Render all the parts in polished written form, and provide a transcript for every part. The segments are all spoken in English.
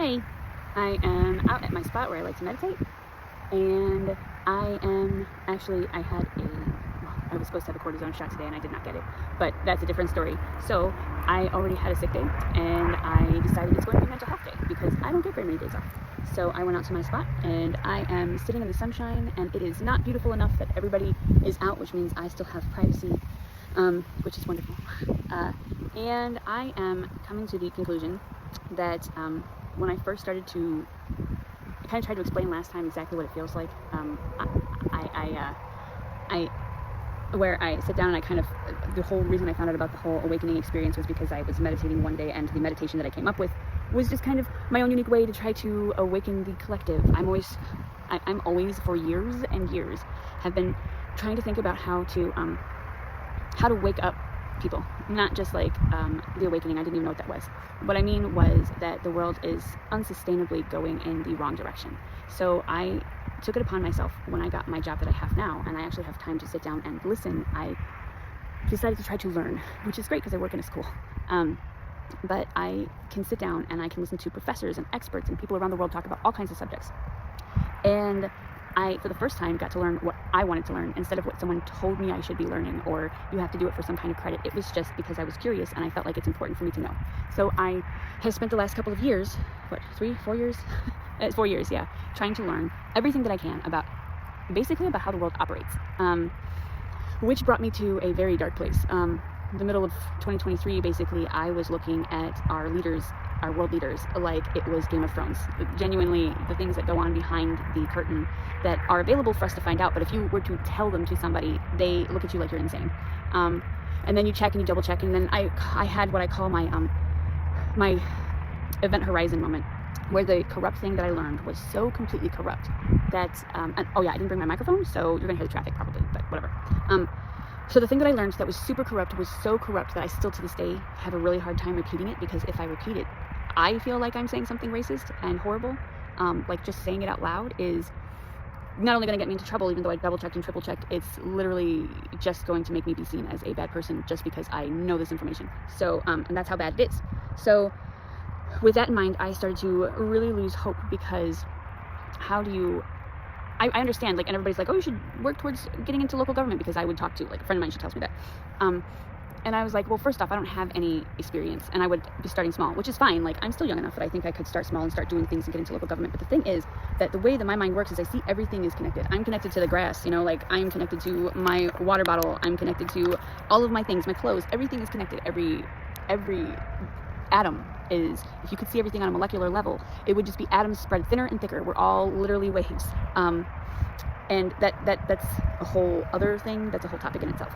Hey, I am out at my spot where I like to meditate, and I was supposed to have a cortisone shot today and I did not get it, but that's a different story. So I already had a sick day, and I decided it's going to be mental health day because I don't get very many days off. So I went out to my spot, and I am sitting in the sunshine, and it is not beautiful enough that everybody is out, which means I still have privacy, which is wonderful. And I am coming to the conclusion that when I first started to, I kind of tried to explain last time exactly what it feels like. Where I sit down and I kind of, the whole reason I found out about the whole awakening experience was because I was meditating one day, and the meditation that I came up with was just kind of my own unique way to try to awaken the collective. I'm always for years and years have been trying to think about how to wake up people, not just like the awakening. I didn't even know what that was. What I mean was that the world is unsustainably going in the wrong direction. So I took it upon myself when I got my job that I have now, and I actually have time to sit down and listen. I decided to try to learn, which is great because I work in a school. But I can sit down and I can listen to professors and experts and people around the world talk about all kinds of subjects. And I, for the first time, got to learn what I wanted to learn instead of what someone told me I should be learning, or you have to do it for some kind of credit. It was just because I was curious and I felt like it's important for me to know. So I have spent the last couple of years, 4 years? It's 4 years, yeah, trying to learn everything that I can about how the world operates, which brought me to a very dark place. The middle of 2023, basically, I was looking at our world leaders, like it was Game of Thrones. Genuinely, the things that go on behind the curtain that are available for us to find out, but if you were to tell them to somebody, they look at you like you're insane. And then you check and you double check, and then I had what I call my my event horizon moment, where the corrupt thing that I learned was so completely corrupt that, oh yeah, I didn't bring my microphone, so you're gonna hear the traffic probably, but whatever. So the thing that I learned that was super corrupt was so corrupt that I still to this day have a really hard time repeating it, because if I repeat it, I feel like I'm saying something racist and horrible. Like just saying it out loud is not only going to get me into trouble, even though I double checked and triple checked, it's literally just going to make me be seen as a bad person just because I know this information. So, and that's how bad it is. So with that in mind, I started to really lose hope, because how do you, I understand, like, and everybody's like, oh, you should work towards getting into local government, because I would talk to, like, a friend of mine, she tells me that. And I was like, well, first off, I don't have any experience, and I would be starting small, which is fine. Like, I'm still young enough that I think I could start small and start doing things and get into local government. But the thing is that the way that my mind works is I see everything is connected. I'm connected to the grass, like I'm connected to my water bottle. I'm connected to all of my things, my clothes. Everything is connected. Every atom is, if you could see everything on a molecular level, it would just be atoms spread thinner and thicker. We're all literally waves. And that's a whole other thing. That's a whole topic in itself.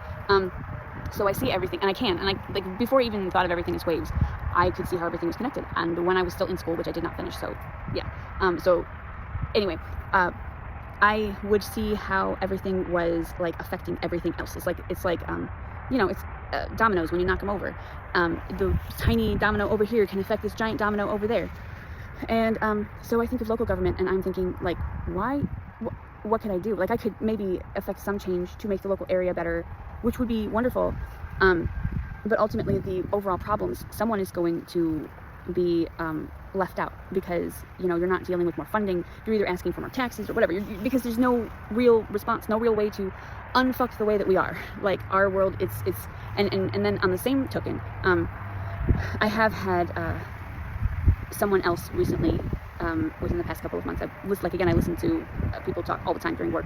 So I see everything, and I can, and I, like, before I even thought of everything as waves, I could see how everything was connected. And when I was still in school, which I did not finish, so yeah. So anyway, I would see how everything was like affecting everything else. It's like it's dominoes when you knock them over. The tiny domino over here can affect this giant domino over there. And so I think of local government, and I'm thinking, like, why? What can I do? Like, I could maybe affect some change to make the local area better, which would be wonderful. But ultimately, the overall problems, someone is going to be left out, because you're not dealing with more funding. You're either asking for more taxes or whatever, because there's no real response, no real way to unfuck the way that we are. Like, our world, and then on the same token, I have had someone else recently, within the past couple of months, I listen to people talk all the time during work.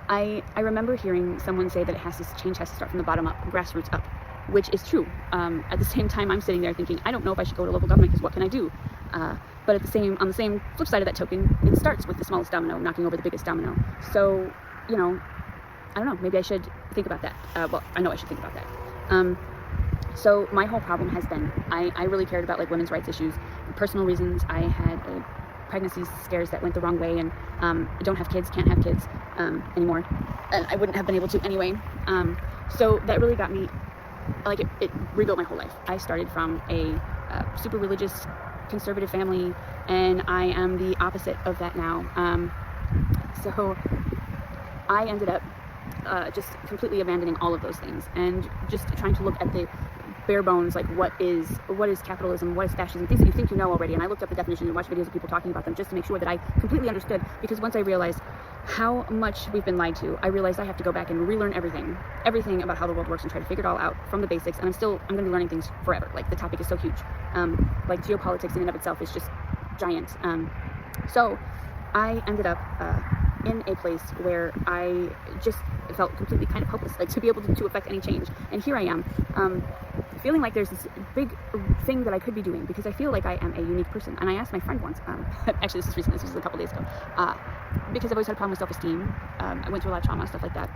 I remember hearing someone say that change has to start from the bottom up, grassroots up, which is true. At the same time, I'm sitting there thinking, I don't know if I should go to local government, because what can I do? But on the same flip side of that token, it starts with the smallest domino knocking over the biggest domino. So, I don't know, maybe I should think about that. Well, I know I should think about that. So my whole problem has been, I really cared about, like, women's rights issues. Personal reasons, I had a pregnancy scares that went the wrong way, and I don't have kids, can't have kids anymore, and I wouldn't have been able to anyway. So that really got me, like, it rebuilt my whole life. I started from a super religious, conservative family, and I am the opposite of that now. So I ended up just completely abandoning all of those things, and just trying to look at the bare bones, like what is capitalism, what is fascism, things that you think you know already. And I looked up the definition and watched videos of people talking about them just to make sure that I completely understood, because once I realized how much we've been lied to, I realized I have to go back and relearn everything about how the world works and try to figure it all out from the basics. And I'm going to be learning things forever. Like, the topic is so huge. Like, geopolitics in and of itself is just giant. So I ended up in a place where I just felt completely kind of hopeless, like, to be able to affect any change. And here I am, feeling like there's this big thing that I could be doing, because I feel like I am a unique person. And I asked my friend once, actually this is recent, this was a couple days ago, because I've always had a problem with self-esteem. I went through a lot of trauma, stuff like that.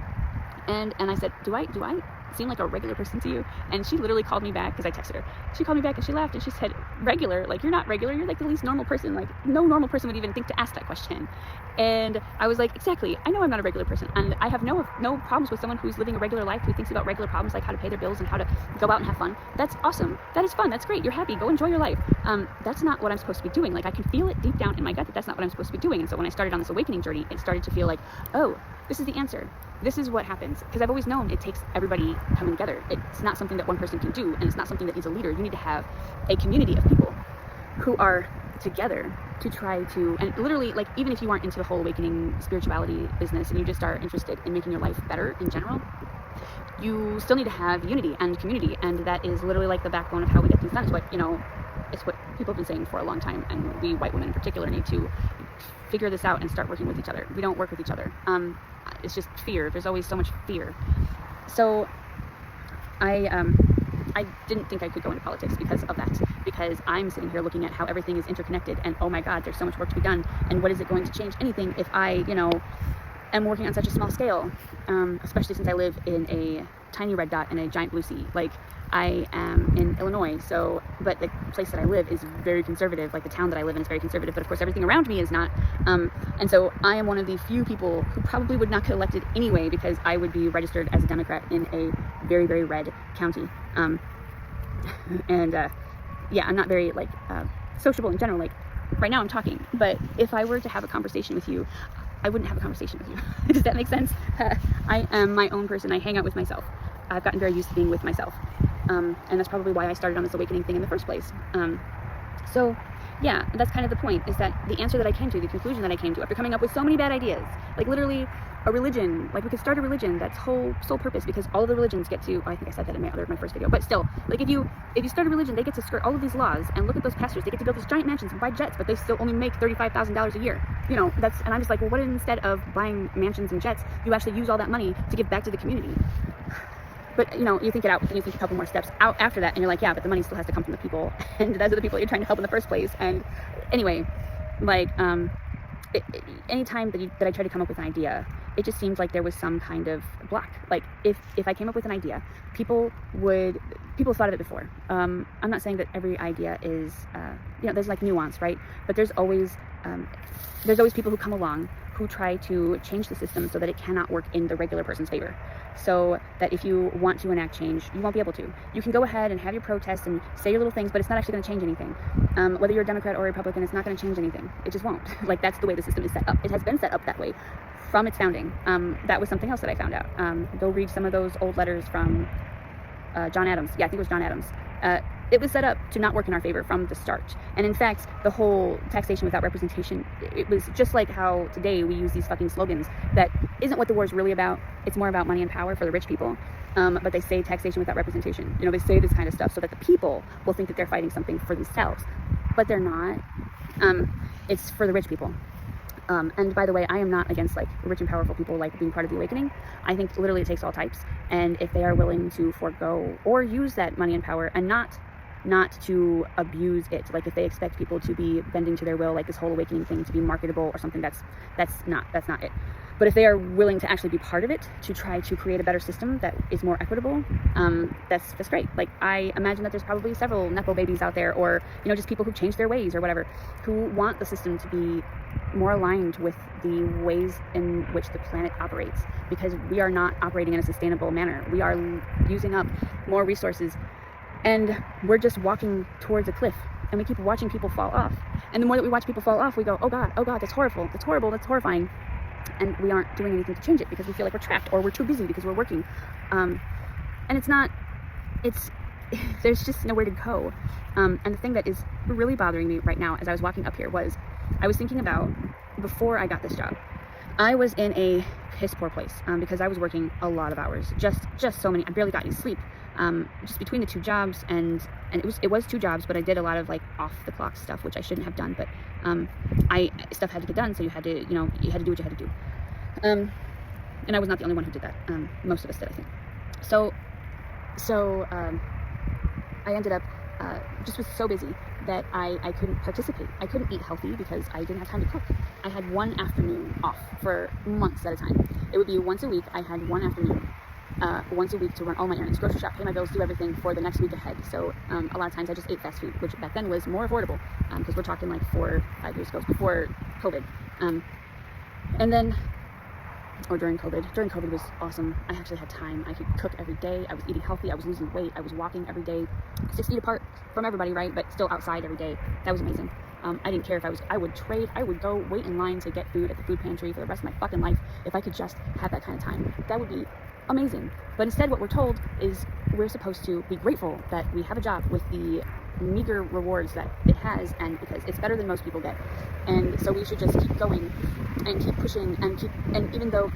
And I said, do I seem like a regular person to you? And she literally called me back, because I texted her. She called me back and she laughed and she said, regular? Like, you're not regular. You're like the least normal person. Like, no normal person would even think to ask that question. And I was like, exactly. I know I'm not a regular person. And I have no problems with someone who's living a regular life, who thinks about regular problems like how to pay their bills and how to go out and have fun. That's awesome. That is fun. That's great. You're happy. Go enjoy your life. That's not what I'm supposed to be doing. Like, I can feel it deep down in my gut that that's not what I'm supposed to be doing. And so when I started on this awakening journey, it started to feel like, oh, this is the answer. This is what happens. Because I've always known it takes everybody coming together. It's not something that one person can do, and it's not something that needs a leader. You need to have a community of people who are together to try to, and literally, like, even if you aren't into the whole awakening spirituality business and you just are interested in making your life better in general, you still need to have unity and community. And that is literally like the backbone of how we get things done. It's what, it's what people have been saying for a long time, and we white women in particular need to figure this out and start working with each other. We don't work with each other. It's just fear. There's always so much fear. So I didn't think I could go into politics because of that, because I'm sitting here looking at how everything is interconnected, and oh my God, there's so much work to be done. And what is it going to change anything if I, am working on such a small scale, especially since I live in a tiny red dot in a giant blue sea. Like, I am in Illinois, but the place that I live is very conservative. Like, the town that I live in is very conservative, but of course everything around me is not. And so I am one of the few people who probably would not get elected anyway, because I would be registered as a Democrat in a very, very red county. Yeah, I'm not very, sociable in general. Like, right now I'm talking, but if I were to have a conversation with you, I wouldn't have a conversation with you. Does that make sense? I am my own person. I hang out with myself. I've gotten very used to being with myself. And that's probably why I started on this awakening thing in the first place. So yeah, that's kind of the point, is that the answer that I came to, the conclusion that I came to, after coming up with so many bad ideas, like literally a religion, like we could start a religion that's sole purpose, because all of the religions get to, I think I said that in my first video, but still, like if you start a religion, they get to skirt all of these laws, and look at those pastors, they get to build these giant mansions and buy jets, but they still only make $35,000 a year. And I'm just like, well, what if instead of buying mansions and jets, you actually use all that money to give back to the community? But, you think it out, and you think a couple more steps out after that, and you're like, yeah, but the money still has to come from the people, and those are the people you're trying to help in the first place. And anyway, like, any time that I try to come up with an idea, it just seems like there was some kind of block. Like, if I came up with an idea, people have thought of it before. I'm not saying that every idea is, there's like nuance, right? But there's always people who come along who try to change the system so that it cannot work in the regular person's favor. So that if you want to enact change, you won't be able to. You can go ahead and have your protests and say your little things, but it's not actually going to change anything. Whether you're a Democrat or a Republican, it's not going to change anything. It just won't. Like, that's the way the system is set up. It has been set up that way from its founding. That was something else that I found out. Go read some of those old letters from John Adams. Yeah, I think it was John Adams. It was set up to not work in our favor from the start. And in fact, the whole taxation without representation, it was just like how today we use these fucking slogans that isn't what the war is really about. It's more about money and power for the rich people. But they say taxation without representation. They say this kind of stuff so that the people will think that they're fighting something for themselves. But they're not. It's for the rich people. And by the way, I am not against like rich and powerful people like being part of the awakening. I think literally it takes all types. And if they are willing to forego or use that money and power and not to abuse it, like if they expect people to be bending to their will, like this whole awakening thing to be marketable or something, that's not it. But if they are willing to actually be part of it, to try to create a better system that is more equitable, that's great. Like, I imagine that there's probably several Nepo babies out there, or just people who've changed their ways or whatever, who want the system to be more aligned with the ways in which the planet operates, because we are not operating in a sustainable manner. We are using up more resources, and we're just walking towards a cliff, and we keep watching people fall off. And the more that we watch people fall off, we go, oh God, that's horrible, that's horrible, that's horrifying. And we aren't doing anything to change it because we feel like we're trapped, or we're too busy because we're working. And it's there's just nowhere to go. And the thing that is really bothering me right now as I was walking up here was I was thinking about before I got this job. I was in a piss poor place because I was working a lot of hours, just so many. I barely got any sleep, just between the two jobs, and it was two jobs, but I did a lot of like off the clock stuff, which I shouldn't have done, but stuff had to get done, so you had to do what you had to do. And I was not the only one who did that. Most of us did, I think. So I ended up just was so busy that I couldn't participate. I couldn't eat healthy because I didn't have time to cook. I had one afternoon off for months at a time. It would be once a week. I had one afternoon once a week to run all my errands, grocery shop, pay my bills, do everything for the next week ahead. So a lot of times I just ate fast food, which back then was more affordable because we're talking like 4 or 5 years ago, before COVID. And then or during COVID. During COVID was awesome. I actually had time. I could cook every day. I was eating healthy. I was losing weight. I was walking every day, 6 feet apart from everybody, right? But still outside every day. That was amazing. I didn't care if I would trade. I would go wait in line to get food at the food pantry for the rest of my fucking life if I could just have that kind of time. That would be amazing. But instead what we're told is we're supposed to be grateful that we have a job with the meager rewards that it has, and because it's better than most people get. And so we should just keep going and keep pushing and even though,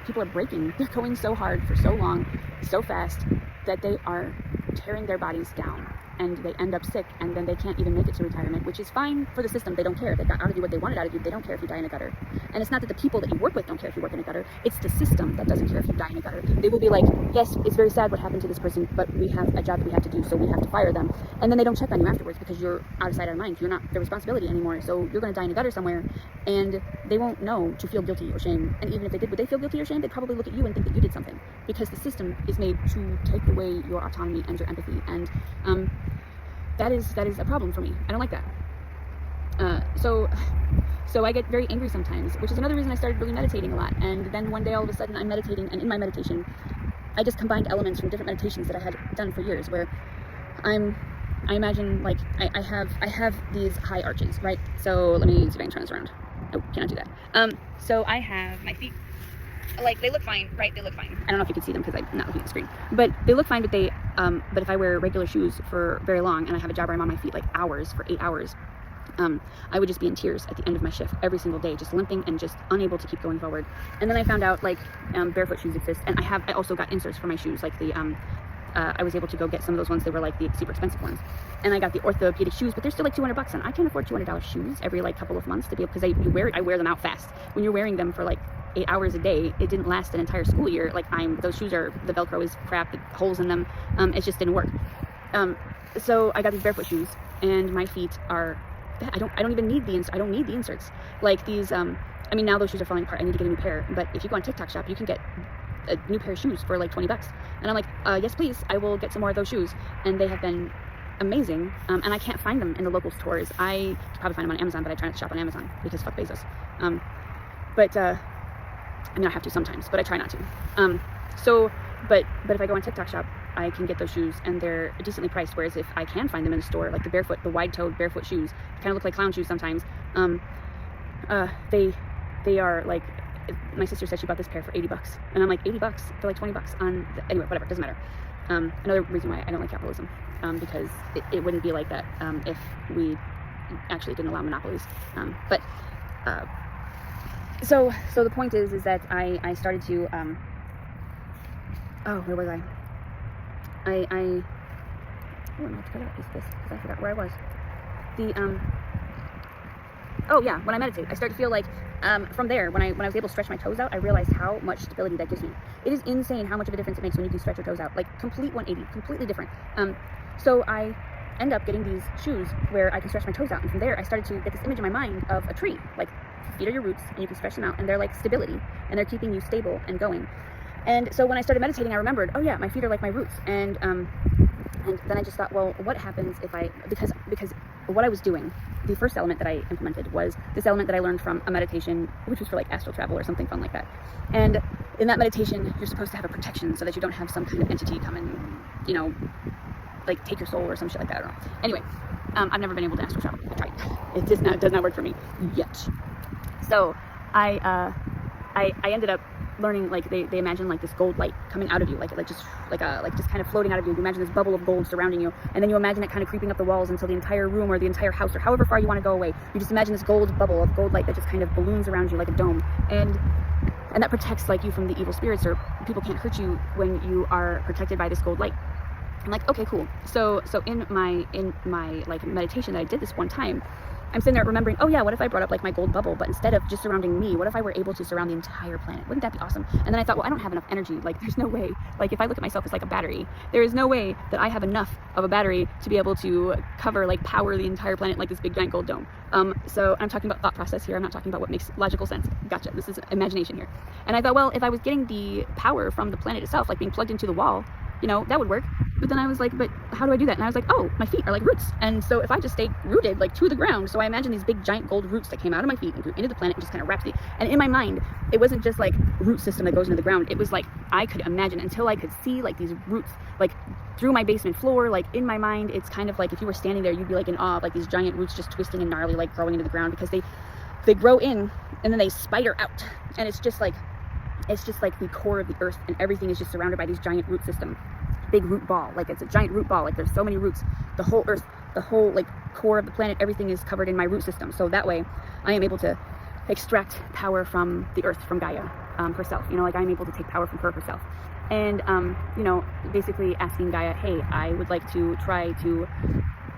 people are breaking, they're going so hard for so long, so fast, that they are tearing their bodies down and they end up sick, and then they can't even make it to retirement, which is fine for the system. They don't care. They got out of you what they wanted out of you. They don't care if you die in a gutter. And it's not that the people that you work with don't care if you work in a gutter. It's the system that doesn't care if you die in a gutter. They will be like, yes, it's very sad what happened to this person, but we have a job that we have to do, so we have to fire them. And then they don't check on you afterwards because you're out of sight, out of mind. You're not their responsibility anymore. So you're going to die in a gutter somewhere, and they won't know to feel guilty or shame. And even if they did, would they feel guilty or shame? They'd probably look at you and think that you did something, because the system is made to take away your autonomy and your empathy. And that is a problem for me. I don't like that. So I get very angry sometimes, which is another reason I started really meditating a lot. And then one day all of a sudden I'm meditating, and in my meditation I just combined elements from different meditations that I had done for years, where I imagine like I have these high arches, right? So let me see if I can turn this around. Oh, cannot do that. So I have my feet, like, they look fine, right? They look fine. I don't know if you can see them because I'm not looking at the screen, but they look fine. But but if I wear regular shoes for very long, and I have a job where I'm on my feet like hours, for 8 hours, I would just be in tears at the end of my shift every single day, just limping and just unable to keep going forward. And then I found out like barefoot shoes exist, and I also got inserts for my shoes, like the I was able to go get some of those ones that were like the super expensive ones, and I got the orthopedic shoes, but they're still like $200, and I can't afford $200 shoes every like couple of months to be able, because I wear them out fast. When you're wearing them for like 8 hours a day, it didn't last an entire school year. Like those shoes are, the Velcro is crap, the holes in them, it just didn't work. So I got these barefoot shoes, and my feet are, I don't even need I don't need the inserts. Like these, I mean, now those shoes are falling apart. I need to get a new pair, but if you go on TikTok shop, you can get a new pair of shoes for like $20. And I'm like, yes, please, I will get some more of those shoes. And they have been amazing. And I can't find them in the local stores. I could probably find them on Amazon, but I try not to shop on Amazon because fuck Bezos. I mean, I have to sometimes, but I try not to. But if I go on TikTok shop, I can get those shoes, and they're decently priced. Whereas if I can find them in the store, like the wide-toed barefoot shoes, kind of look like clown shoes sometimes. They are like, my sister said she bought this pair for $80, and I'm like, $80 for like $20 on anyway, whatever, doesn't matter. Another reason why I don't like capitalism, because it wouldn't be like that if we actually didn't allow monopolies. So the point is that I started to where was I? I don't know what to cut out this because I forgot where I was. Oh yeah, when I meditate, I start to feel like from there, when I was able to stretch my toes out, I realized how much stability that gives me. It is insane how much of a difference it makes when you can stretch your toes out, like complete 180, completely different. So I end up getting these shoes where I can stretch my toes out, and from there I started to get this image in my mind of a tree. Like, feet are your roots, and you can stretch them out, and they're like stability, and they're keeping you stable and going. And so when I started meditating, I remembered, oh yeah, my feet are like my roots. And then I just thought, well, what happens if because what I was doing, the first element that I implemented was this element that I learned from a meditation, which was for like astral travel or something fun like that. And in that meditation, you're supposed to have a protection so that you don't have some kind of entity come and, like take your soul or some shit like that. I don't know. Anyway, I've never been able to astral travel. I tried. It does not work for me yet. So I ended up learning, like they imagine like this gold light coming out of you, like just kind of floating out of you. You imagine this bubble of gold surrounding you, and then you imagine it kind of creeping up the walls until the entire room or the entire house or however far you want to go away. You just imagine this gold bubble of gold light that just kind of balloons around you like a dome, and that protects like you from the evil spirits, or people can't hurt you when you are protected by this gold light. I'm like, okay, cool. So in my like meditation that I did this one time, I'm sitting there remembering, oh yeah, what if I brought up like my gold bubble, but instead of just surrounding me, what if I were able to surround the entire planet? Wouldn't that be awesome? And then I thought, well, I don't have enough energy. Like, there's no way. Like, if I look at myself as like a battery, there is no way that I have enough of a battery to be able to cover, like, power the entire planet like this big giant gold dome. So I'm talking about thought process here. I'm not talking about what makes logical sense. Gotcha. This is imagination here. And I thought, well, if I was getting the power from the planet itself, like being plugged into the wall, you know, that would work. But then I was like, but how do I do that? And I was like, oh, my feet are like roots. And so if I just stay rooted like to the ground, so I imagine these big giant gold roots that came out of my feet and grew into the planet and just kind of wrapped me. And in my mind, it wasn't just like root system that goes into the ground. It was like, I could imagine until I could see like these roots, like through my basement floor, like in my mind, it's kind of like if you were standing there, you'd be like in awe of like these giant roots just twisting and gnarly, like growing into the ground, because they grow in and then they spider out. And it's just like the core of the earth, and everything is just surrounded by these giant root system. Big root ball, like it's a giant root ball, like there's so many roots. The whole earth, the whole like core of the planet, everything is covered in my root system. So that way I am able to extract power from the earth, from Gaia herself. You know, like I'm able to take power from her herself. And you know, basically asking Gaia, hey, I would like to try to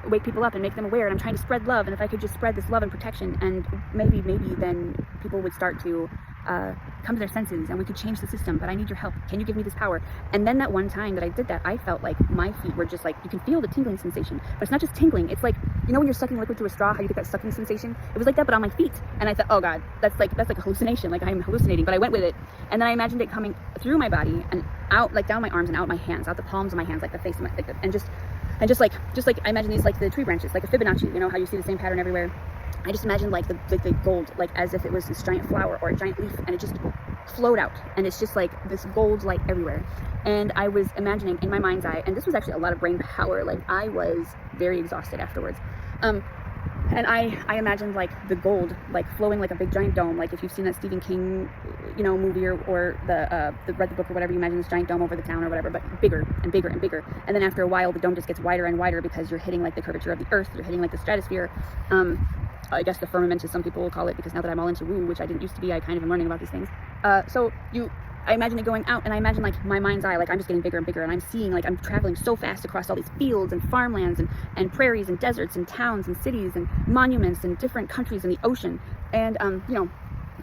wake people up and make them aware, and I'm trying to spread love, and if I could just spread this love and protection, and maybe then people would start to come to their senses, and we could change the system, but I need your help. Can you give me this power? And then that one time that I did that, I felt like my feet were just like, you can feel the tingling sensation, but it's not just tingling, it's like, you know when you're sucking liquid through a straw, how you get that sucking sensation? It was like that, but on my feet. And I thought, oh god, that's like a hallucination, like I'm hallucinating, but I went with it. And then I imagined it coming through my body and out, like down my arms and out my hands, out the palms of my hands, like the face of my, like and just like I imagine these like the tree branches, like a Fibonacci, you know how you see the same pattern everywhere. I just imagined like the gold, like as if it was this giant flower or a giant leaf, and it just flowed out, and it's just like this gold light everywhere. And I was imagining in my mind's eye, and this was actually a lot of brain power, like I was very exhausted afterwards. And I imagined like the gold like flowing like a big giant dome, like if you've seen that Stephen King, you know, movie or read the book or whatever, you imagine this giant dome over the town or whatever, but bigger and bigger and bigger. And then after a while, the dome just gets wider and wider because you're hitting like the curvature of the earth, you're hitting like the stratosphere. I guess the firmament, as some people will call it, because now that I'm all into woo, which I didn't used to be, I kind of am learning about these things. I imagine it going out, and I imagine like my mind's eye, like I'm just getting bigger and bigger, and I'm seeing like I'm traveling so fast across all these fields and farmlands and prairies and deserts and towns and cities and monuments and different countries and the ocean, and you know,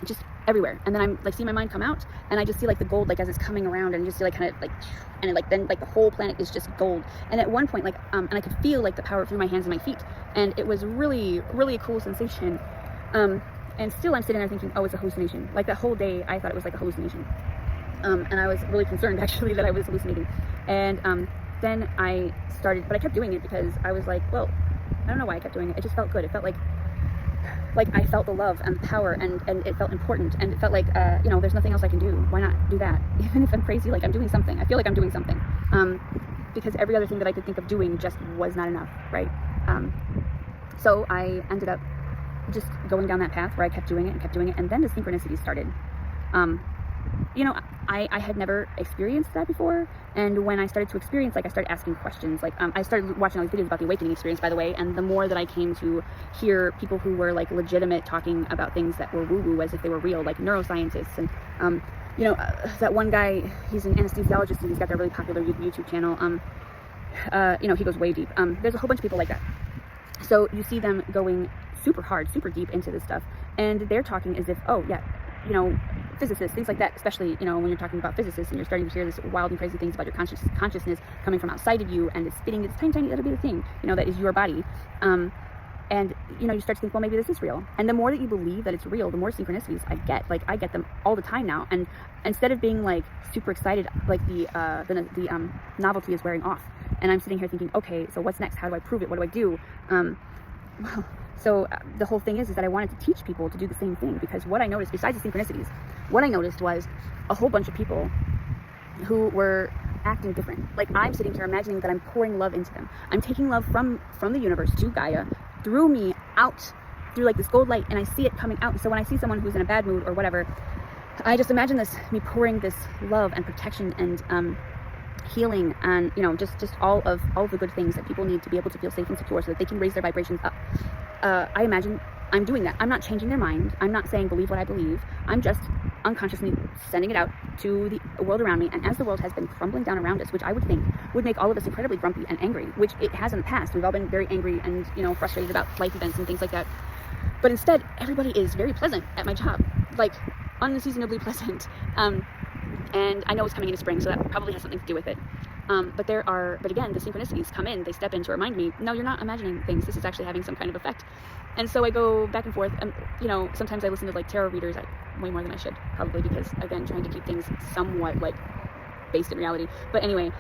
just everywhere. And then I'm like seeing my mind come out, and I just see like the gold like as it's coming around, and just see like kind of like, and like then like the whole planet is just gold. And at one point like and I could feel like the power through my hands and my feet, and it was really a cool sensation. And still I'm sitting there thinking, oh, it's a hallucination. Like that whole day I thought it was like a hallucination. And I was really concerned actually that I was hallucinating. And then I started, but I kept doing it because I was like, well, I don't know why I kept doing it. It just felt good. It felt like I felt the love and the power, and it felt important, and it felt like, you know, there's nothing else I can do. Why not do that? Even if I'm crazy, like I'm doing something. I feel like I'm doing something. Because every other thing that I could think of doing just was not enough, right? So I ended up just going down that path where I kept doing it, and then the synchronicities started. You know, I had never experienced that before, and when I started to experience, like I started asking questions, like I started watching all these videos about the awakening experience, by the way, and the more that I came to hear people who were like legitimate talking about things that were woo-woo as if they were real, like neuroscientists, and you know, that one guy, he's an anesthesiologist, and he's got that really popular YouTube channel, you know, he goes way deep. There's a whole bunch of people like that. So you see them going super hard, super deep into this stuff, and they're talking as if, oh yeah, you know, physicists, things like that, especially, you know, when you're talking about physicists and you're starting to hear this wild and crazy things about your consciousness coming from outside of you, and it's spitting this tiny little bit of thing, you know, that is your body. And, you know, you start to think, well, maybe this is real. And the more that you believe that it's real, the more synchronicities I get. Like, I get them all the time now. And instead of being, like, super excited, like, the novelty is wearing off. And I'm sitting here thinking, okay, so what's next? How do I prove it? What do I do? Well, so the whole thing is that I wanted to teach people to do the same thing, because what I noticed, besides the synchronicities, what I noticed was a whole bunch of people who were acting different. Like, I'm sitting here imagining that I'm pouring love into them. I'm taking love from the universe to Gaia, through me, out, through like this gold light, and I see it coming out. So when I see someone who's in a bad mood or whatever, I just imagine me pouring this love and protection and healing and, you know, just all of the good things that people need to be able to feel safe and secure so that they can raise their vibrations up. I imagine I'm doing that. I'm not changing their mind. I'm not saying believe what I believe. I'm just unconsciously sending it out to the world around me. And as the world has been crumbling down around us, which I would think would make all of us incredibly grumpy and angry, which it has in the past. We've all been very angry and, you know, frustrated about life events and things like that. But instead, everybody is very pleasant at my job, like unseasonably pleasant. And I know it's coming into spring, so that probably has something to do with it. But again, the synchronicities come in, they step in to remind me, no, you're not imagining things. This is actually having some kind of effect. And so I go back and forth. You know, sometimes I listen to like tarot readers way more than I should, probably because, again, trying to keep things somewhat like based in reality. But anyway,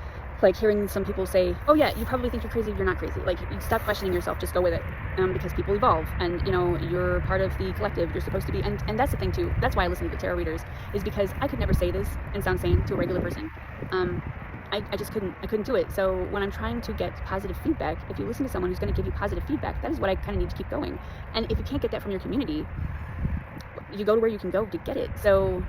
like hearing some people say, oh yeah, you probably think you're crazy, you're not crazy. Like, you stop questioning yourself, just go with it. Because people evolve and, you know, you're part of the collective, you're supposed to be. And that's the thing too. That's why I listen to the tarot readers, is because I could never say this and sound sane to a regular person. I just couldn't do it. So when I'm trying to get positive feedback, if you listen to someone who's going to give you positive feedback, that is what I kind of need to keep going. And if you can't get that from your community, you go to where you can go to get it. So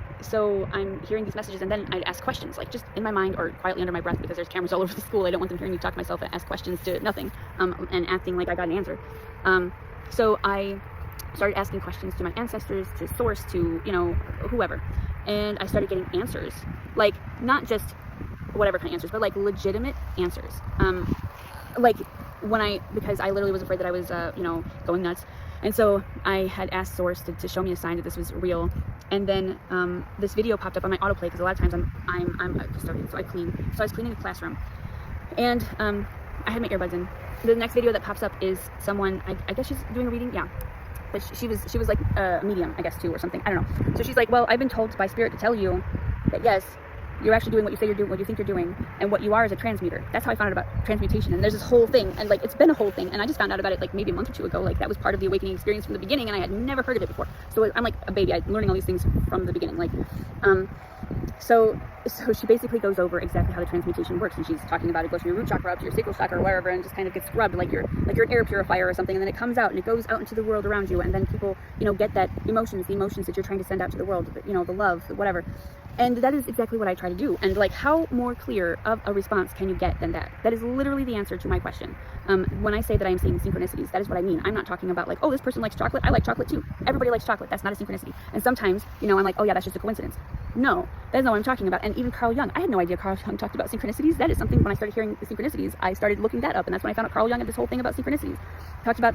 I'm hearing these messages, and then I ask questions, like just in my mind or quietly under my breath, because there's cameras all over the school. I don't want them hearing me talk to myself and ask questions to nothing, and acting like I got an answer. So I started asking questions to my ancestors, to source, to, you know, whoever, and I started getting answers, like not just whatever kind of answers, but like legitimate answers. Like because I literally was afraid that I was, you know, going nuts. And so I had asked Source to show me a sign that this was real. And then this video popped up on my autoplay, because a lot of times I'm a custodian, so I clean. So I was cleaning a classroom, and I had my earbuds in. The next video that pops up is someone, I guess she's doing a reading, yeah. But she was like a medium, I guess, too, or something. I don't know. So she's like, well, I've been told by Spirit to tell you that yes, you're actually doing what you say you're doing, what you think you're doing, and what you are is a transmuter. That's how I found out about transmutation. And there's this whole thing, and like it's been a whole thing, and I just found out about it like maybe a month or two ago. Like that was part of the awakening experience from the beginning, and I had never heard of it before. So I'm like a baby. I'm learning all these things from the beginning. Like, so she basically goes over exactly how the transmutation works, and she's talking about it goes from your root chakra up to your sacral chakra or wherever, and just kind of gets scrubbed like you're an air purifier or something, and then it comes out and it goes out into the world around you, and then people, you know, get that the emotions that you're trying to send out to the world, you know, the love, whatever. And that is exactly what I try to do. And like, how more clear of a response can you get than that? That is literally the answer to my question. When I say that I'm seeing synchronicities, that is what I mean. I'm not talking about like, oh, this person likes chocolate, I like chocolate too. Everybody likes chocolate. That's not a synchronicity. And sometimes, you know, I'm like, oh yeah, that's just a coincidence. No, that is not what I'm talking about. And even Carl Jung, I had no idea Carl Jung talked about synchronicities. That is something, when I started hearing the synchronicities, I started looking that up, and that's when I found out Carl Jung had this whole thing about synchronicities. He talked about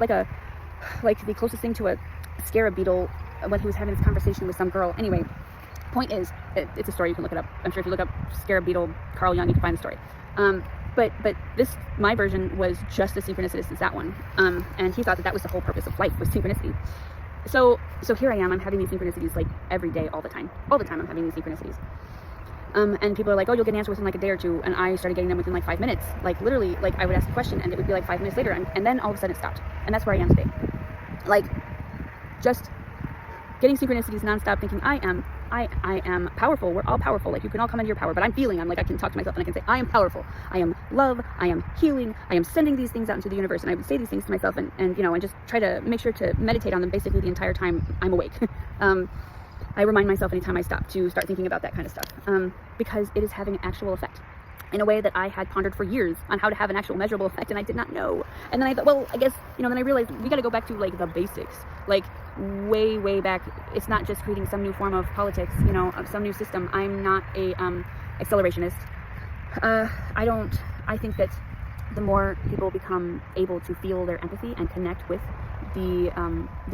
like the closest thing to a scarab beetle when he was having this conversation with some girl. Anyway, point is, it's a story, you can look it up. I'm sure if you look up scarab beetle Carl Jung, you can find the story. But this, my version was just as synchronicitous as that one. And he thought that was the whole purpose of life, was synchronicity. So here I am, I'm having these synchronicities like every day, all the time I'm having these synchronicities. And people are like, oh, you'll get an answer within like a day or two. And I started getting them within like 5 minutes. Like literally, like I would ask a question and it would be like 5 minutes later. And then all of a sudden it stopped. And that's where I am today. Like, just getting synchronicities nonstop, thinking I am powerful. We're all powerful. Like, you can all come into your power, but I'm like, I can talk to myself and I can say, I am powerful. I am love. I am healing. I am sending these things out into the universe. And I would say these things to myself and you know, and just try to make sure to meditate on them basically the entire time I'm awake. I remind myself anytime I stop to start thinking about that kind of stuff, because it is having an actual effect in a way that I had pondered for years on how to have an actual measurable effect, and I did not know. And then I thought, well, I guess, you know, then I realized we got to go back to like the basics, like way back. It's not just creating some new form of politics, you know, of some new system. I'm not a accelerationist. I think that the more people become able to feel their empathy and connect with the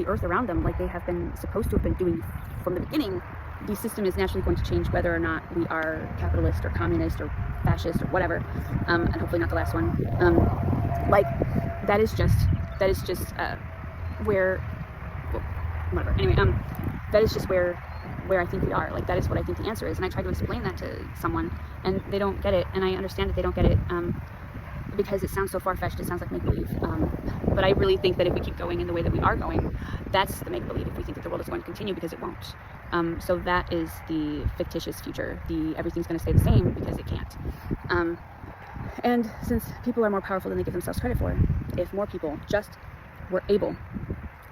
earth around them, like they have been supposed to have been doing from the beginning, the system is naturally going to change, whether or not we are capitalist or communist or fascist or whatever, and hopefully not the last one. Like, that is just where, well, whatever. Anyway, that is just where I think we are. Like, that is what I think the answer is. And I try to explain that to someone, and they don't get it. And I understand that they don't get it, because it sounds so far-fetched. It sounds like make-believe. But I really think that if we keep going in the way that we are going, that's the make-believe. If we think that the world is going to continue, because it won't. So that is the fictitious future. Everything's going to stay the same, because it can't. And since people are more powerful than they give themselves credit for, if more people just were able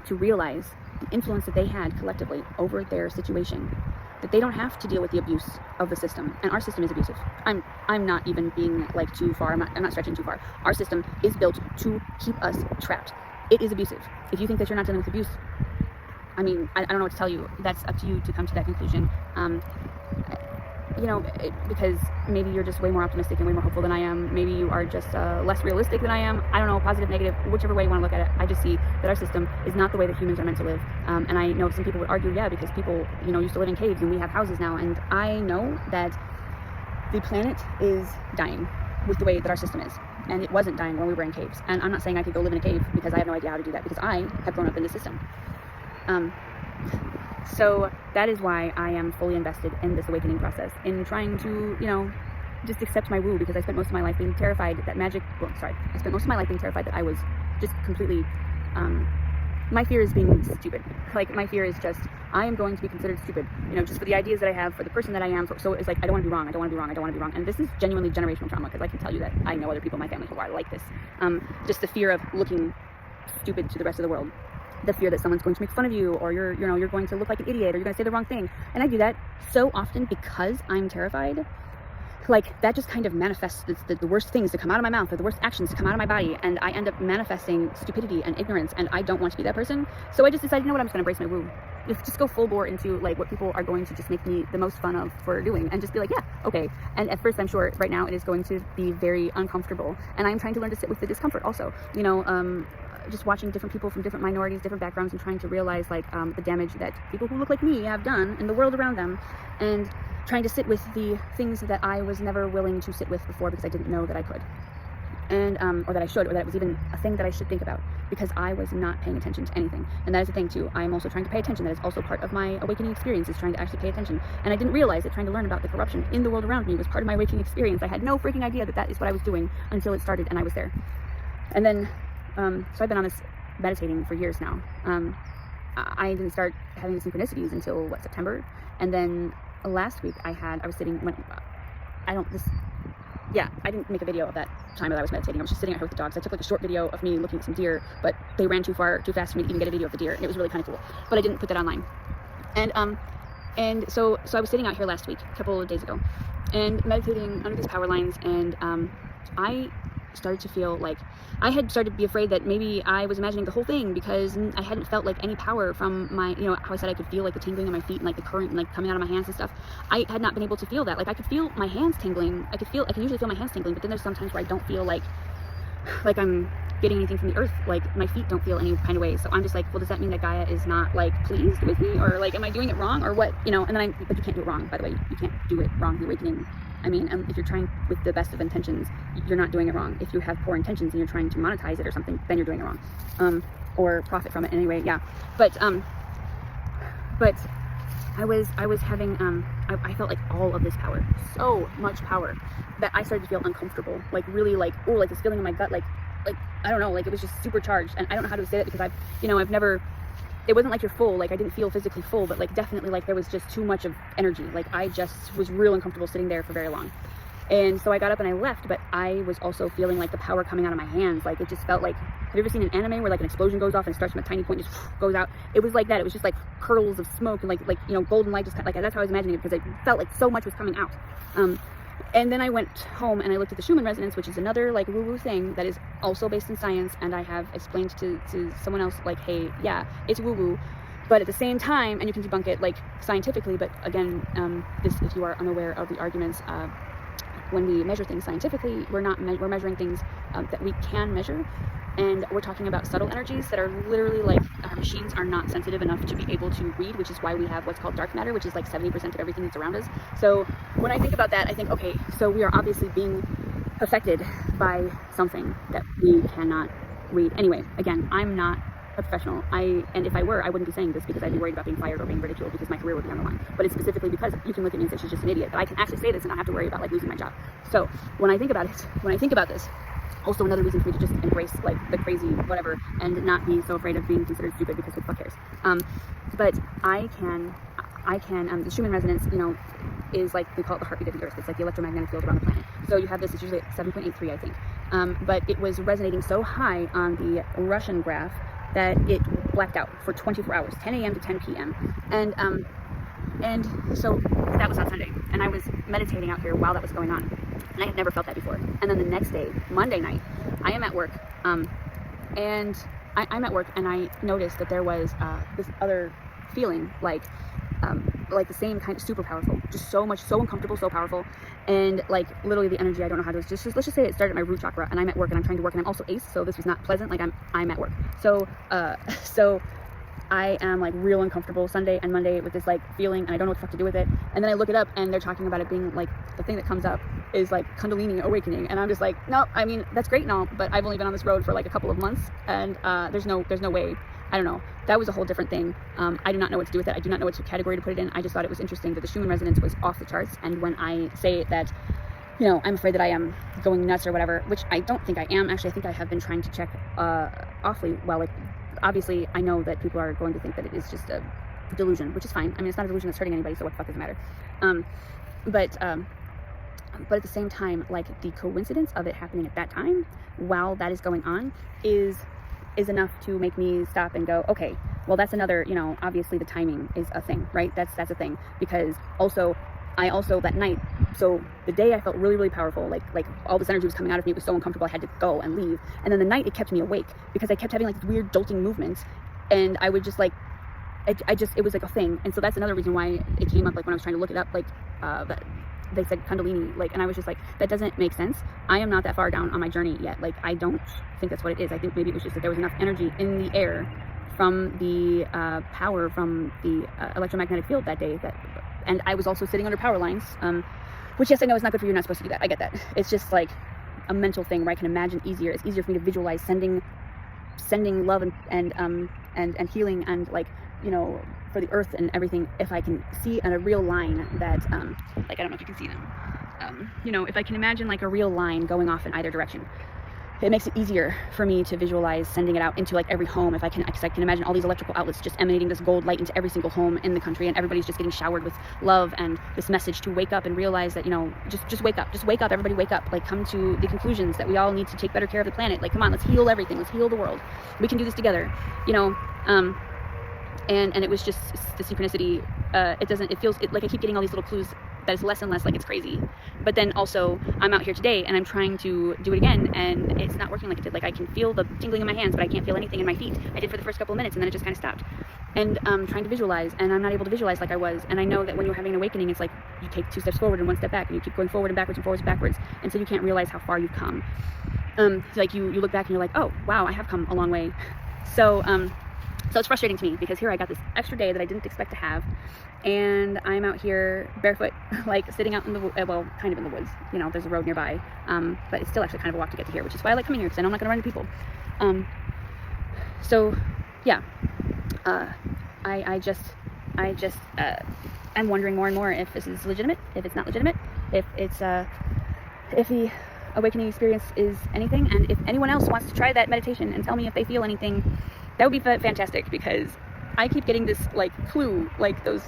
to realize the influence that they had collectively over their situation, that they don't have to deal with the abuse of the system, and our system is abusive. I'm not even being like too far. I'm not stretching too far. Our system is built to keep us trapped. It is abusive. If you think that you're not dealing with abuse, I mean, I don't know what to tell you. That's up to you to come to that conclusion. You know, because maybe you're just way more optimistic and way more hopeful than I am. Maybe you are just less realistic than I am. I don't know, positive, negative, whichever way you want to look at it. I just see that our system is not the way that humans are meant to live. And I know some people would argue, yeah, because people, you know, used to live in caves and we have houses now. And I know that the planet is dying with the way that our system is. And it wasn't dying when we were in caves. And I'm not saying I could go live in a cave because I have no idea how to do that, because I have grown up in the system. So that is why I am fully invested in this awakening process, in trying to, you know, just accept my woo, because I spent most of my life being terrified that I spent most of my life being terrified that I was just completely, my fear is being stupid. Like, my fear is just, I am going to be considered stupid, you know, just for the ideas that I have, for the person that I am. So it's like, I don't want to be wrong, I don't want to be wrong, I don't want to be wrong. And this is genuinely generational trauma, because I can tell you that I know other people in my family who are like this. Just the fear of looking stupid to the rest of the world. The fear that someone's going to make fun of you, or you're going to look like an idiot, or you're going to say the wrong thing. And I do that so often because I'm terrified. Like, that just kind of manifests the worst things to come out of my mouth, or the worst actions to come out of my body, and I end up manifesting stupidity and ignorance, and I don't want to be that person. So I just decided, you know what, I'm just going to embrace my woo. Just go full bore into like what people are going to just make me the most fun of for doing, and just be like, yeah, okay. And at first, I'm sure right now it is going to be very uncomfortable, and I'm trying to learn to sit with the discomfort also, you know. Just watching different people from different minorities, different backgrounds, and trying to realize like the damage that people who look like me have done in the world around them, and trying to sit with the things that I was never willing to sit with before because I didn't know that I could, and or that I should, or that it was even a thing that I should think about, because I was not paying attention to anything. And that is the thing too. I am also trying to pay attention. That is also part of my awakening experience, is trying to actually pay attention. And I didn't realize that trying to learn about the corruption in the world around me was part of my awakening experience. I had no freaking idea that that is what I was doing until it started and I was there. And then so I've been on this meditating for years now. I didn't start having the synchronicities until September, and then last week I was sitting I didn't make a video of that time that I was meditating. I was just sitting out here with the dogs. I took like a short video of me looking at some deer, but they ran too fast for me to even get a video of the deer, and it was really kind of cool, but I didn't put that online. And so I was sitting out here last week, a couple of days ago, and meditating under these power lines, and I started to feel like I had started to be afraid that maybe I was imagining the whole thing, because I hadn't felt like any power from my, you know, how I said I could feel like the tingling in my feet and like the current like coming out of my hands and stuff. I had not been able to feel that. Like, I could feel my hands tingling. I can usually feel my hands tingling, but then there's sometimes where I don't feel like I'm getting anything from the earth. Like, my feet don't feel any kind of way. So I'm just like, well, does that mean that Gaia is not like pleased with me, or like, am I doing it wrong, or what, you know? And then but you can't do it wrong, by the way. You can't do it wrong. The awakening, I mean, if you're trying with the best of intentions, you're not doing it wrong. If you have poor intentions and you're trying to monetize it or something, then you're doing it wrong, or profit from it anyway. Yeah, but I was having I felt like all of this power, so much power, that I started to feel uncomfortable, like really like, oh, like this feeling in my gut, like I don't know, like it was just supercharged. And I don't know how to say that, because I've never, it wasn't like you're full, like I didn't feel physically full, but like definitely like there was just too much of energy. Like, I just was real uncomfortable sitting there for very long. And so I got up and I left, but I was also feeling like the power coming out of my hands. Like, it just felt like, have you ever seen an anime where like an explosion goes off and it starts from a tiny point and just goes out? It was like that. It was just like curls of smoke and like you know, golden light, just like, that's how I was imagining it, because it felt like so much was coming out. And then I went home and I looked at the Schumann resonance, which is another like woo-woo thing that is also based in science, and I have explained to someone else like, hey, yeah, it's woo-woo, but at the same time, and you can debunk it like scientifically, but again, this, if you are unaware of the arguments, when we measure things scientifically, we're measuring things that we can measure, and we're talking about subtle energies that are literally like, our machines are not sensitive enough to be able to read, which is why we have what's called dark matter, which is like 70% of everything that's around us. So when I think about that, I think, okay, so we are obviously being affected by something that we cannot read. Anyway, again, I'm not a professional. And if I were, I wouldn't be saying this because I'd be worried about being fired or being ridiculed, because my career would be on the line. But it's specifically because you can look at me and say she's just an idiot, but I can actually say this and not have to worry about like losing my job. So when I think about this, also another reason for me to just embrace like the crazy whatever and not be so afraid of being considered stupid, because who the fuck cares? But I can the Schumann resonance, you know, is like, we call it the heartbeat of the earth. It's like the electromagnetic field around the planet. So you have this, it's usually at 7.83, I think. But it was resonating so high on the Russian graph that it blacked out for 24 hours, 10 a.m. to 10 p.m. And And so that was on Sunday, and I was meditating out here while that was going on, and I had never felt that before. And then the next day, Monday night, I am at work, and I'm at work, and I noticed that there was this other feeling, like the same kind of super powerful, just so much, so uncomfortable, so powerful, and like literally the energy, I don't know how to, just let's just say it started at my root chakra, and I'm at work, and I'm trying to work, and I'm also ace, so this was not pleasant, like I'm at work. So so I am like real uncomfortable Sunday and Monday with this like feeling, and I don't know what the fuck to do with it. And then I look it up, and they're talking about it being like, the thing that comes up is like Kundalini awakening, and I'm just like, no, I mean, that's great and all, but I've only been on this road for like a couple of months, and there's no way. I don't know. That was a whole different thing. I do not know what to do with it. I do not know what category to put it in. I just thought it was interesting that the Schumann resonance was off the charts. And when I say that, you know, I'm afraid that I am going nuts or whatever, which I don't think I am. Actually, I think I have been trying to check awfully well. Like, obviously, I know that people are going to think that it is just a delusion, which is fine. I mean, it's not a delusion that's hurting anybody, so what the fuck does it matter? But at the same time, like, the coincidence of it happening at that time, while that is going on, is enough to make me stop and go, okay, well, that's another, you know, obviously the timing is a thing, right? That's a thing, because I also that night, so the day I felt really, really powerful, like all this energy was coming out of me, it was so uncomfortable, I had to go and leave. And then the night, it kept me awake, because I kept having like weird jolting movements, and I would just like, it was like a thing. And so that's another reason why it came up, like when I was trying to look it up, like that they said Kundalini, like, and I was just like, that doesn't make sense. I am not that far down on my journey yet. Like, I don't think that's what it is. I think maybe it was just that there was enough energy in the air from the power from the electromagnetic field that day, and I was also sitting under power lines, which, yes, I know is not good for you. You're not supposed to do that. I get that. It's just like a mental thing where I can imagine easier. It's easier for me to visualize sending love and healing, and, like, you know, for the earth and everything, if I can see on a real line that, like, I don't know if you can see them, you know, if I can imagine like a real line going off in either direction, it makes it easier for me to visualize sending it out into like every home. If I can, because I can imagine all these electrical outlets just emanating this gold light into every single home in the country, and everybody's just getting showered with love and this message to wake up and realize that, you know, just wake up, everybody wake up, like, come to the conclusions that we all need to take better care of the planet. Like, come on, let's heal everything, let's heal the world, we can do this together, you know. And it was just the synchronicity. It feels like I keep getting all these little clues that it's less and less like it's crazy. But then also, I'm out here today, and I'm trying to do it again, and it's not working like it did. Like, I can feel the tingling in my hands, but I can't feel anything in my feet. I did for the first couple of minutes, and then it just kind of stopped. And trying to visualize, and I'm not able to visualize like I was. And I know that when you're having an awakening, it's like you take 2 steps forward and 1 step back, and you keep going forward and backwards and forwards and backwards, and so you can't realize how far you've come. Like, you look back and you're like, oh wow, I have come a long way. So it's frustrating to me, because here I got this extra day that I didn't expect to have, and I'm out here barefoot, like sitting out in the, well, kind of in the woods, you know, there's a road nearby, but it's still actually kind of a walk to get to here, which is why I like coming here, because I know I'm not going to run into people. So yeah, I'm wondering more and more if this is legitimate, if it's not legitimate, if the awakening experience is anything, and if anyone else wants to try that meditation and tell me if they feel anything, that would be fantastic, because I keep getting this like clue, like those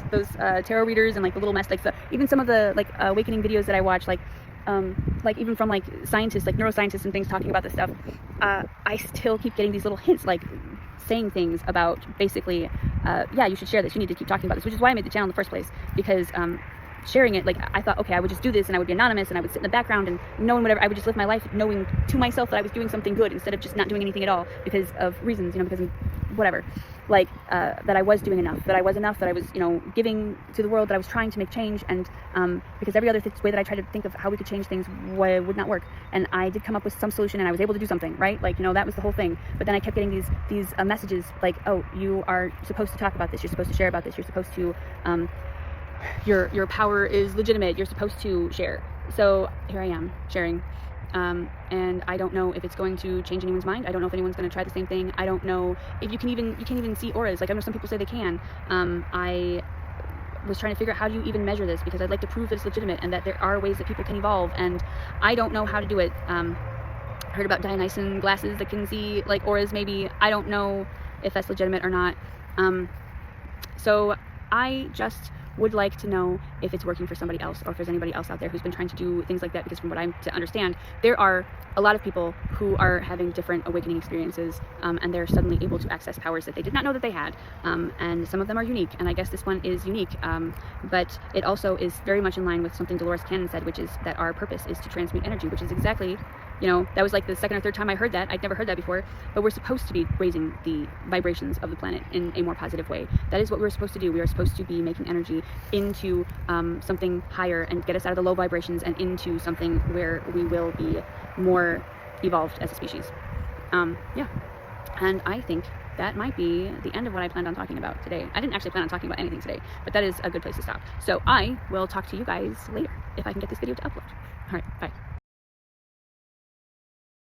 tarot readers and like the little mess, like even some of the like awakening videos that I watch, like even from like scientists, like neuroscientists and things talking about this stuff, I still keep getting these little hints, like saying things about basically, yeah, you should share this, you need to keep talking about this, which is why I made the channel in the first place, because sharing it, like, I thought, okay, I would just do this, and I would be anonymous, and I would sit in the background, and no one would ever, I would just live my life knowing to myself that I was doing something good, instead of just not doing anything at all, because of reasons, you know, because of whatever, like, that I was doing enough, that I was, you know, giving to the world, that I was trying to make change, and because every other way that I tried to think of how we could change things would not work, and I did come up with some solution, and I was able to do something, right, like, you know, that was the whole thing. But then I kept getting these messages, like, oh, you are supposed to talk about this, you're supposed to share about this, you're supposed to, your power is legitimate, you're supposed to share. So here I am sharing, and I don't know if it's going to change anyone's mind. I don't know if anyone's going to try the same thing. I don't know if you can't even see auras. Like, I know some people say they can. I was trying to figure out, how do you even measure this, because I'd like to prove that it's legitimate and that there are ways that people can evolve, and I don't know how to do it. Heard about Dionysian glasses that can see like auras, maybe. I don't know if that's legitimate or not. So I just would like to know if it's working for somebody else, or if there's anybody else out there who's been trying to do things like that, because from what I'm to understand, there are a lot of people who are having different awakening experiences. and they're suddenly able to access powers that they did not know that they had, and some of them are unique, and I guess this one is unique, but it also is very much in line with something Dolores Cannon said, which is that our purpose is to transmute energy, which is exactly, you know, that was like the second or third time I heard that. I'd never heard that before, but we're supposed to be raising the vibrations of the planet in a more positive way. That is what we're supposed to do. We are supposed to be making energy into something higher and get us out of the low vibrations and into something where we will be more evolved as a species. Yeah, and I think that might be the end of what I planned on talking about today. I didn't actually plan on talking about anything today, but that is a good place to stop. So I will talk to you guys later if I can get this video to upload. All right, bye.